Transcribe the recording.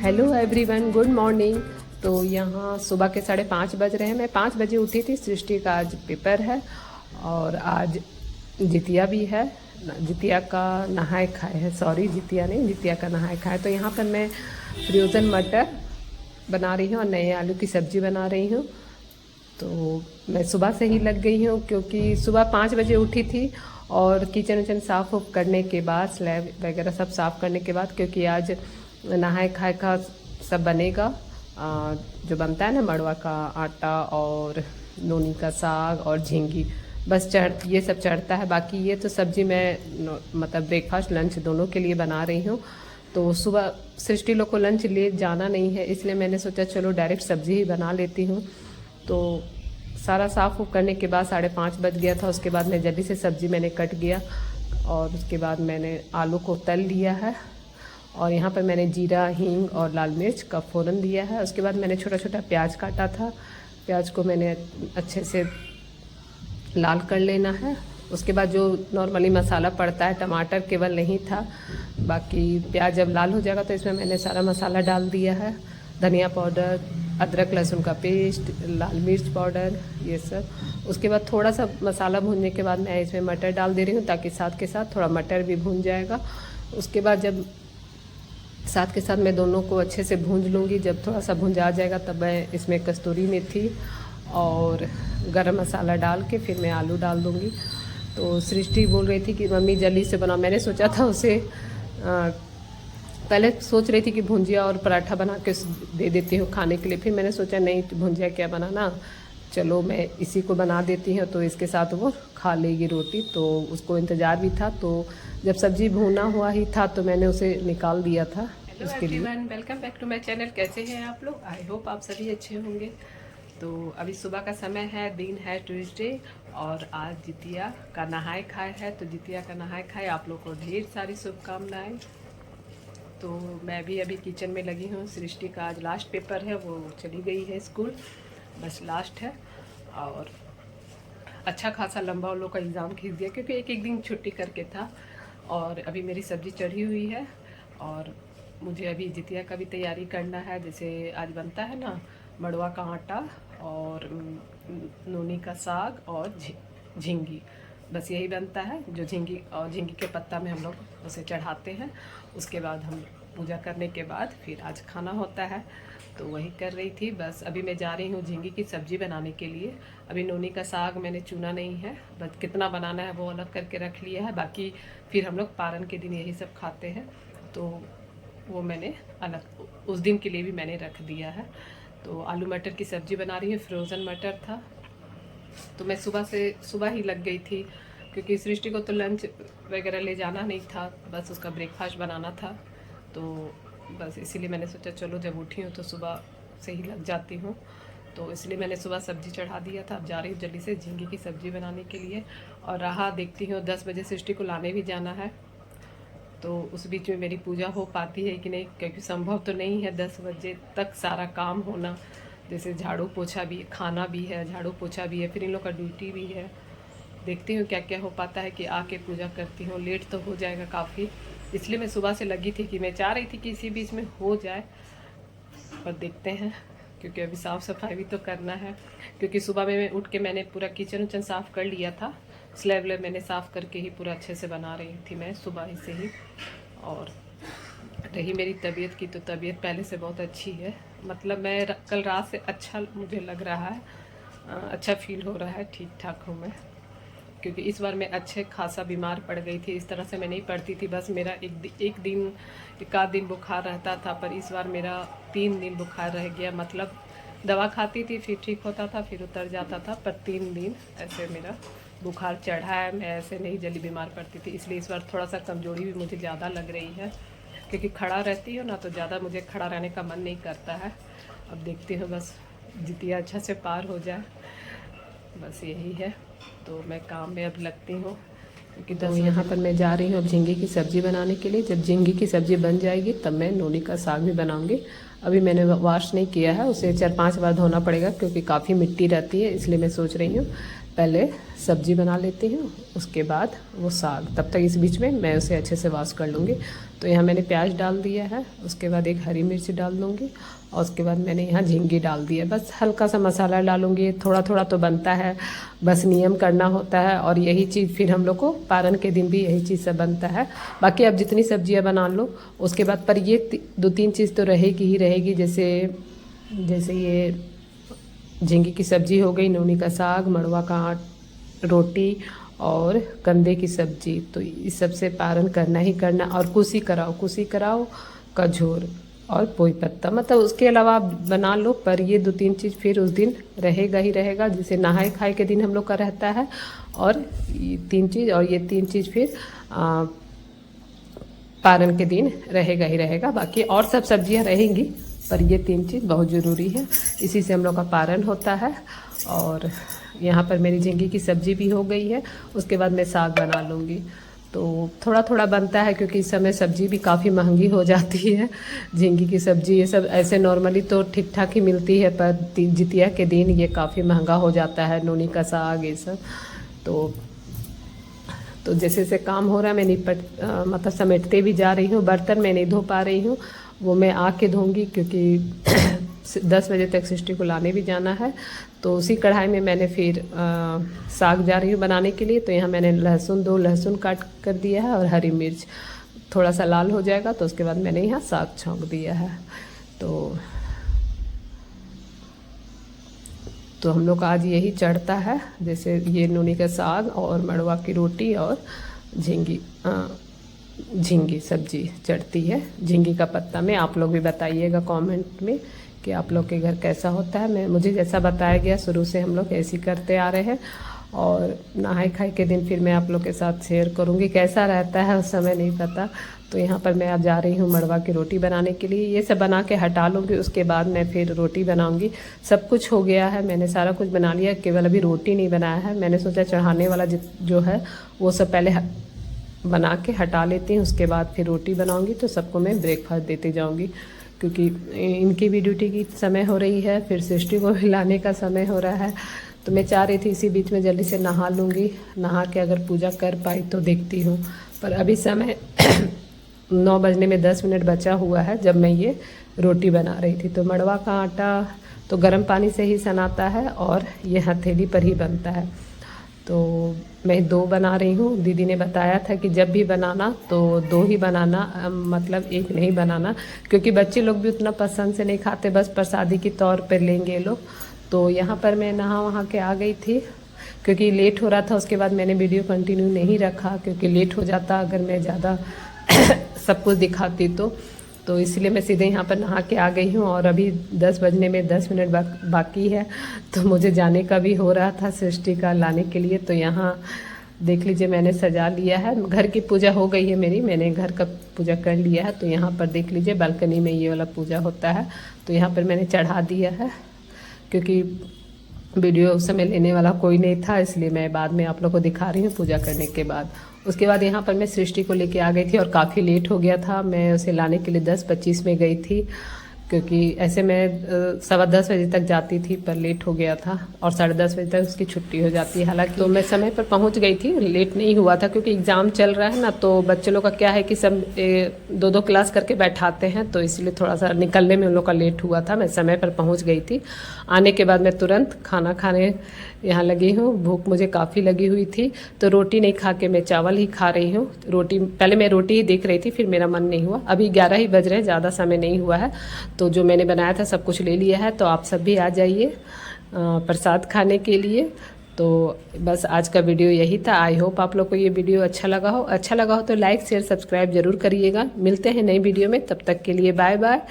Hello everyone, good morning. तो यहाँ सुबह के 5:30 बज रहे हैं। मैं 5 बजे उठी थी। सृष्टि का आज पेपर है और आज जितिया भी है। जितिया का नहाए खाए है, सॉरी जितिया नहीं, जितिया का नहाए खाए। तो यहाँ पर मैं फ्रोज़न मटर बना रही हूँ और नए आलू की सब्ज़ी बना रही हूँ। तो मैं सुबह से ही लग गई हूँ क्योंकि सुबह 5 बजे उठी थी और किचन विचन साफ़ करने के बाद, स्लैब वगैरह सब साफ़ करने के बाद, क्योंकि आज नहाए खाए का सब बनेगा। जो बनता है ना, मड़वा का आटा और नोनी का साग और झींगी, बस ये सब चढ़ता है। बाकी ये तो सब्ज़ी मैं मतलब ब्रेकफास्ट लंच दोनों के लिए बना रही हूँ। तो सुबह सृष्टि लोग को लंच ले जाना नहीं है, इसलिए मैंने सोचा चलो डायरेक्ट सब्ज़ी ही बना लेती हूँ। तो सारा साफ़ करने के बाद 5:30 बज गया था। उसके बाद मैं जल्दी से सब्ज़ी मैंने कट गया और उसके बाद मैंने आलू को तल लिया है और यहाँ पर मैंने जीरा, हींग और लाल मिर्च का फ़ोरन दिया है। उसके बाद मैंने छोटा छोटा प्याज काटा था। प्याज को मैंने अच्छे से लाल कर लेना है। उसके बाद जो नॉर्मली मसाला पड़ता है, टमाटर केवल नहीं था, बाकी प्याज जब लाल हो जाएगा तो इसमें मैंने सारा मसाला डाल दिया है। धनिया पाउडर, अदरक लहसुन का पेस्ट, लाल मिर्च पाउडर, ये सब। उसके बाद थोड़ा सा मसाला भूनने के बाद मैं इसमें मटर डाल दे रही हूँ ताकि साथ के साथ थोड़ा मटर भी भून जाएगा। उसके बाद जब साथ के साथ मैं दोनों को अच्छे से भूंज लूँगी, जब थोड़ा सा भूंज आ जाएगा तब मैं इसमें कस्तूरी मेथी और गरम मसाला डाल के फिर मैं आलू डाल दूँगी। तो सृष्टि बोल रही थी कि मम्मी जल्दी से बनाओ। मैंने सोचा था उसे पहले सोच रही थी कि भुंजिया और पराठा बना के दे देती हूँ खाने के लिए, फिर मैंने सोचा नहीं, भुंजिया क्या बनाना, चलो मैं इसी को बना देती हूँ तो इसके साथ वो खा लेगी रोटी। तो उसको इंतज़ार भी था, तो जब सब्ज़ी भुना हुआ ही था तो मैंने उसे निकाल दिया था उसके लिए। Welcome back to my channel. कैसे हैं आप लोग? आई होप आप सभी अच्छे होंगे। तो अभी सुबह का समय है, दिन है ट्यूसडे और आज जितिया का नहाए खाए है। तो जितिया का नहाए खाए आप लोग को ढेर सारी शुभकामनाएँ। तो मैं भी अभी किचन में लगी हूँ। सृष्टि का आज लास्ट पेपर है, वो चली गई है स्कूल, बस लास्ट है। और अच्छा खासा लंबा उन लोग का एग्ज़ाम खींच दिया क्योंकि एक एक दिन छुट्टी करके था। और अभी मेरी सब्ज़ी चढ़ी हुई है और मुझे अभी जितिया का भी तैयारी करना है। जैसे आज बनता है ना, मड़वा का आटा और नोनी का साग और झींगी, बस यही बनता है। जो झींगी और झींगी के पत्ता में हम लोग उसे चढ़ाते हैं। उसके बाद हम पूजा करने के बाद फिर आज खाना होता है, तो वही कर रही थी। बस अभी मैं जा रही हूँ झींगी की सब्ज़ी बनाने के लिए। अभी नोनी का साग मैंने चुना नहीं है, बस कितना बनाना है वो अलग करके रख लिया है। बाकी फिर हम लोग पारन के दिन यही सब खाते हैं, तो वो मैंने अलग उस दिन के लिए भी मैंने रख दिया है। तो आलू मटर की सब्ज़ी बना रही हूँ। फ्रोज़न मटर था तो मैं सुबह ही लग गई थी क्योंकि सृष्टि को तो लंच वगैरह ले जाना नहीं था, बस उसका ब्रेकफास्ट बनाना था। तो बस इसीलिए मैंने सोचा चलो जब उठी हूँ तो सुबह से ही लग जाती हूँ। तो इसलिए मैंने सुबह सब्ज़ी चढ़ा दिया था। अब जा रही हूँ जल्दी से झींगे की सब्ज़ी बनाने के लिए और राह देखती हूँ 10 बजे सृष्टि को लाने भी जाना है। तो उस बीच में मेरी पूजा हो पाती है कि नहीं, क्योंकि संभव तो नहीं है 10 बजे तक सारा काम होना। जैसे झाड़ू पोछा भी, खाना भी है, झाड़ू पोछा भी है, फिर इन लोग का ड्यूटी भी है। देखती हूँ क्या क्या हो पाता है कि आके पूजा करती हूँ। लेट तो हो जाएगा काफ़ी, इसलिए मैं सुबह से लगी थी कि मैं चाह रही थी कि इसी बीच में हो जाए, पर देखते हैं क्योंकि अभी साफ़ सफाई भी तो करना है। क्योंकि सुबह में उठ के मैंने पूरा किचन उचन साफ़ कर लिया था, स्लैब व्लैब मैंने साफ़ करके ही पूरा अच्छे से बना रही थी मैं सुबह ही से ही। और रही मेरी तबीयत की, तो तबीयत पहले से बहुत अच्छी है। मतलब मैं कल रात से अच्छा मुझे लग रहा है, अच्छा फील हो रहा है, ठीक ठाक हूँ मैं। क्योंकि इस बार मैं अच्छे खासा बीमार पड़ गई थी। इस तरह से मैं नहीं पड़ती थी, बस मेरा एक आध दिन बुखार रहता था, पर इस बार मेरा 3 दिन बुखार रह गया। मतलब दवा खाती थी फिर ठीक होता था, फिर उतर जाता था, पर 3 दिन ऐसे मेरा बुखार चढ़ा है। मैं ऐसे नहीं जल्दी बीमार पड़ती थी, इसलिए इस बार थोड़ा सा कमज़ोरी भी मुझे ज़्यादा लग रही है। क्योंकि खड़ा रहती हूँ ना, तो ज़्यादा मुझे खड़ा रहने का मन नहीं करता है। अब देखती हूँ बस जितिया अच्छा से पार हो जाए, बस यही है। तो मैं काम में अब लगती हूँ क्योंकि तो यहाँ पर मैं जा रही हूँ अब झींगे की सब्ज़ी बनाने के लिए। जब झींगे की सब्ज़ी बन जाएगी तब मैं नोनी का साग भी बनाऊँगी। अभी मैंने वॉश नहीं किया है, उसे 4-5 बार धोना पड़ेगा क्योंकि काफ़ी मिट्टी रहती है, इसलिए मैं सोच रही हूँ पहले सब्जी बना लेती हूँ, उसके बाद वो साग। तब तक इस बीच में मैं उसे अच्छे से वॉश कर लूँगी। तो यहाँ मैंने प्याज डाल दिया है, उसके बाद एक हरी मिर्च डाल दूँगी और उसके बाद मैंने यहाँ झींगी डाल दिया। बस हल्का सा मसाला डालूँगी, थोड़ा थोड़ा तो बनता है, बस नियम करना होता है। और यही चीज़ फिर हम लोग को पारन के दिन भी यही चीज़ सब बनता है। बाकी आप जितनी सब्जियाँ बना लो उसके बाद, पर ये 2-3 चीज़ तो रहेगी ही रहेगी। जैसे ये झींगी की सब्ज़ी हो गई, नौनी का साग, मड़वा का रोटी और कंदे की सब्ज़ी। तो इस सब से पारण करना ही करना। और कुशी कराओ का झोर और पोई पत्ता, मतलब उसके अलावा आप बना लो, पर ये 2-3 चीज़ फिर उस दिन रहेगा ही रहेगा। जैसे नहाए खाए के दिन हम लोग का रहता है, और ये 3 चीज़ फिर पारण के दिन रहेगा ही रहेगा। बाकी और सब सब्जियां रहेंगी, पर ये 3 चीज़ बहुत ज़रूरी है, इसी से हम लोग का पारण होता है। और यहाँ पर मेरी झींगी की सब्ज़ी भी हो गई है, उसके बाद मैं साग बना लूँगी। तो थोड़ा थोड़ा बनता है, क्योंकि इस समय सब्ज़ी भी काफ़ी महंगी हो जाती है। झींगी की सब्ज़ी ये सब ऐसे नॉर्मली तो ठीक ठाक ही मिलती है, पर जितिया के दिन ये काफ़ी महंगा हो जाता है, नौनी का साग ये सब। तो जैसे जैसे काम हो रहा है मैं मतलब समेटते भी जा रही हूँ। बर्तन मैं नहीं धो पा रही हूँ, वो मैं आके धोऊंगी, क्योंकि 10 बजे तक सृष्टि को लाने भी जाना है। तो उसी कढ़ाई में मैंने फिर साग जा रही हूँ बनाने के लिए। तो यहाँ मैंने 2 लहसुन काट कर दिया है और हरी मिर्च, थोड़ा सा लाल हो जाएगा तो उसके बाद मैंने यहाँ साग छौंक दिया है। तो हम लोग का आज यही चढ़ता है, जैसे ये नूनी का साग और मड़वा की रोटी और झींगी सब्जी चढ़ती है। झींगी का पत्ता में आप लोग भी बताइएगा कमेंट में कि आप लोग के घर कैसा होता है। मुझे जैसा बताया गया शुरू से हम लोग ऐसे करते आ रहे हैं। और नहाए खाए के दिन फिर मैं आप लोग के साथ शेयर करूंगी कैसा रहता है, उस समय नहीं पता। तो यहाँ पर मैं अब जा रही हूँ मड़वा की रोटी बनाने के लिए। ये सब बना के हटा लूँगी, उसके बाद मैं फिर रोटी बनाऊँगी। सब कुछ हो गया है, मैंने सारा कुछ बना लिया, केवल अभी रोटी नहीं बनाया है। मैंने सोचा चढ़ाने वाला जो है वो सब पहले बना के हटा लेती हूँ, उसके बाद फिर रोटी बनाऊँगी। तो सबको मैं ब्रेकफास्ट देते जाऊँगी, क्योंकि इनकी भी ड्यूटी की समय हो रही है, फिर सृष्टि को भी लाने का समय हो रहा है। तो मैं चाह रही थी इसी बीच में जल्दी से नहा लूँगी, नहा के अगर पूजा कर पाई तो देखती हूँ। पर अभी समय 9 बजने में 10 मिनट बचा हुआ है जब मैं ये रोटी बना रही थी। तो मड़वा का आटा तो गर्म पानी से ही सनाता है और ये हथेली पर ही बनता है। तो मैं 2 बना रही हूँ। दीदी ने बताया था कि जब भी बनाना तो 2 ही बनाना, मतलब 1 नहीं बनाना, क्योंकि बच्चे लोग भी उतना पसंद से नहीं खाते, बस प्रसादी के तौर पर लेंगे लोग। तो यहाँ पर मैं नहा वहाँ के आ गई थी, क्योंकि लेट हो रहा था। उसके बाद मैंने वीडियो कंटिन्यू नहीं रखा, क्योंकि लेट हो जाता अगर मैं ज़्यादा सब कुछ दिखाती तो इसलिए मैं सीधे यहाँ पर नहा के आ गई हूँ। और अभी 10 बजने में 10 मिनट बाकी है, तो मुझे जाने का भी हो रहा था सृष्टि का लाने के लिए। तो यहाँ देख लीजिए मैंने सजा लिया है, घर की पूजा हो गई है मेरी, मैंने घर का पूजा कर लिया है। तो यहाँ पर देख लीजिए बालकनी में ये वाला पूजा होता है, तो यहाँ पर मैंने चढ़ा दिया है, क्योंकि वीडियो उस समय लेने वाला कोई नहीं था, इसलिए मैं बाद में आप लोग को दिखा रही हूँ पूजा करने के बाद। उसके बाद यहाँ पर मैं सृष्टि को लेके आ गई थी और काफ़ी लेट हो गया था। मैं उसे लाने के लिए 10:25 में गई थी, क्योंकि ऐसे मैं 10:15 बजे तक जाती थी, पर लेट हो गया था और 10:30 बजे तक उसकी छुट्टी हो जाती है। हालांकि तो मैं समय पर पहुंच गई थी, लेट नहीं हुआ था, क्योंकि एग्ज़ाम चल रहा है ना। तो बच्चे लोग का क्या है कि सब 2-2 क्लास करके बैठाते हैं, तो इसलिए थोड़ा सा निकलने में उन लोग का लेट हुआ था। मैं समय पर पहुँच गई थी। आने के बाद मैं तुरंत खाना खाने यहाँ लगी हूँ। भूख मुझे काफ़ी लगी हुई थी, तो रोटी नहीं खा के मैं चावल ही खा रही हूँ। पहले मैं रोटी ही देख रही थी, फिर मेरा मन नहीं हुआ। अभी 11 ही बज रहे हैं, ज़्यादा समय नहीं हुआ है। तो जो मैंने बनाया था सब कुछ ले लिया है, तो आप सब भी आ जाइए प्रसाद खाने के लिए। तो बस आज का वीडियो यही था। आई होप आप लोग को ये वीडियो अच्छा लगा हो तो लाइक शेयर सब्सक्राइब जरूर करिएगा। मिलते हैं नई वीडियो में, तब तक के लिए बाय बाय।